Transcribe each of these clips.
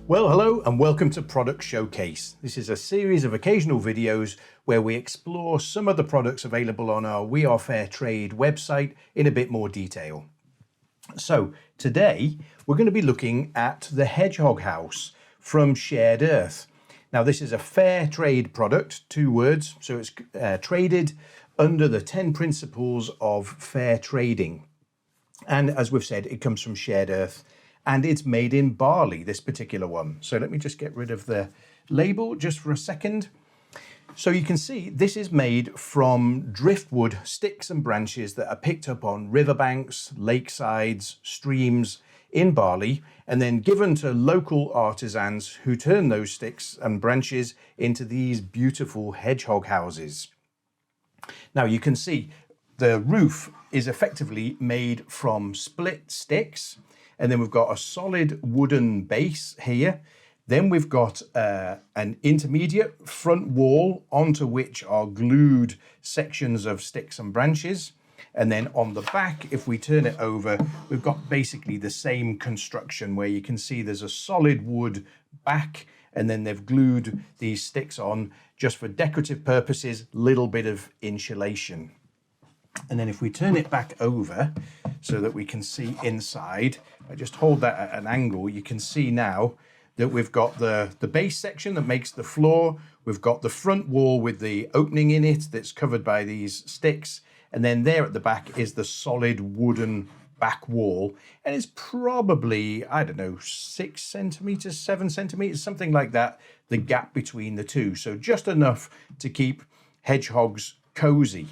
Well, hello and welcome to Product Showcase. This is a series of occasional videos where we explore some of the products available on our We Are Fair Trade website in a bit more detail. So today we're going to be looking at the Hedgehog house from Shared Earth. Now this is a fair trade product, 2 words, so it's traded under the 10 principles of fair trading. And as we've said, it comes from Shared Earth. And it's made in Bali, this particular one. So let me just get rid of the label just for a second. So you can see this is made from driftwood sticks and branches that are picked up on riverbanks, lakesides, streams in Bali, and then given to local artisans who turn those sticks and branches into these beautiful hedgehog houses. Now you can see the roof is effectively made from split sticks. And then we've got a solid wooden base here. Then we've got an intermediate front wall onto which are glued sections of sticks and branches. And then on the back, if we turn it over, we've got basically the same construction where you can see there's a solid wood back, and then they've glued these sticks on just for decorative purposes, little bit of insulation. And then if we turn it back over so that we can see inside, I just hold that at an angle, you can see now that we've got the base section that makes the floor, we've got the front wall with the opening in it that's covered by these sticks, and then there at the back is the solid wooden back wall, and it's probably, I don't know, 6 centimeters, 7 centimeters, something like that, the gap between the two. So just enough to keep hedgehogs cozy.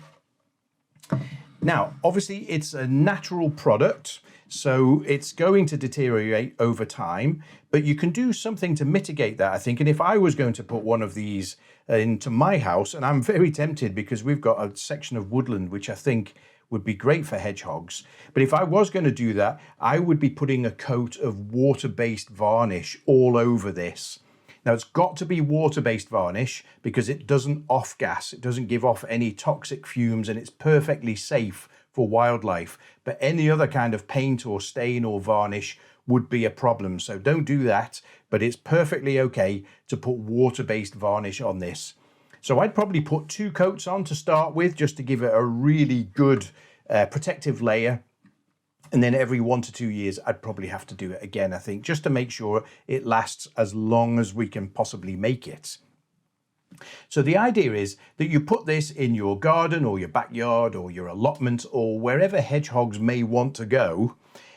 Now, obviously it's a natural product, so it's going to deteriorate over time, but you can do something to mitigate that, I think. And if I was going to put one of these into my house, and I'm very tempted because we've got a section of woodland which I think would be great for hedgehogs, but if I was going to do that, I would be putting a coat of water-based varnish all over this. Now it's got to be water-based varnish because it doesn't off-gas, it doesn't give off any toxic fumes, and it's perfectly safe for wildlife. But any other kind of paint or stain or varnish would be a problem. So don't do that, but it's perfectly okay to put water-based varnish on this. So I'd probably put 2 coats on to start with, just to give it a really good protective layer. And then every 1 to 2 years, I'd probably have to do it again, I think, just to make sure it lasts as long as we can possibly make it. So the idea is that you put this in your garden or your backyard or your allotment or wherever hedgehogs may want to go,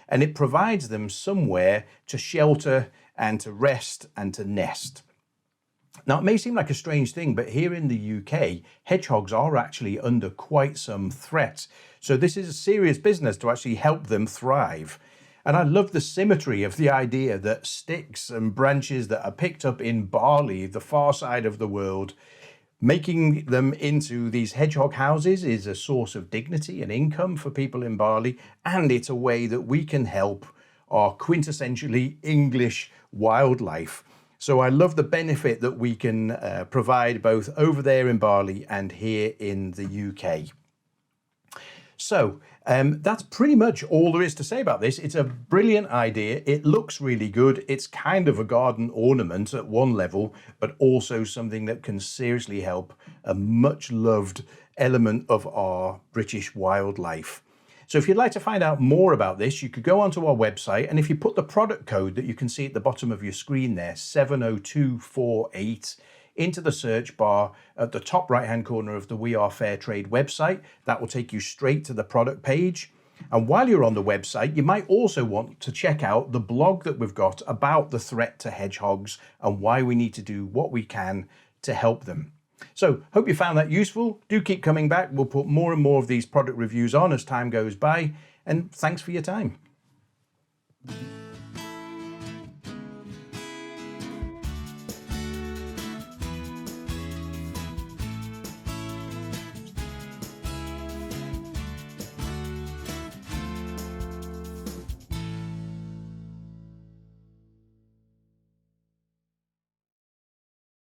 and it provides them somewhere to shelter and to rest and to nest. Now, it may seem like a strange thing, but here in the UK, hedgehogs are actually under quite some threat. So this is a serious business to actually help them thrive. And I love the symmetry of the idea that sticks and branches that are picked up in Bali, the far side of the world, making them into these hedgehog houses is a source of dignity and income for people in Bali. And it's a way that we can help our quintessentially English wildlife. So I love the benefit that we can provide both over there in Bali and here in the UK. So that's pretty much all there is to say about this. It's a brilliant idea. It looks really good. It's kind of a garden ornament at one level, but also something that can seriously help a much loved element of our British wildlife. So if you'd like to find out more about this, you could go onto our website, and if you put the product code that you can see at the bottom of your screen there, 70248, into the search bar at the top right-hand corner of the We Are Fair Trade website, that will take you straight to the product page. And while you're on the website, you might also want to check out the blog that we've got about the threat to hedgehogs and why we need to do what we can to help them. So hope you found that useful. Do keep coming back. We'll put more and more of these product reviews on as time goes by. And thanks for your time.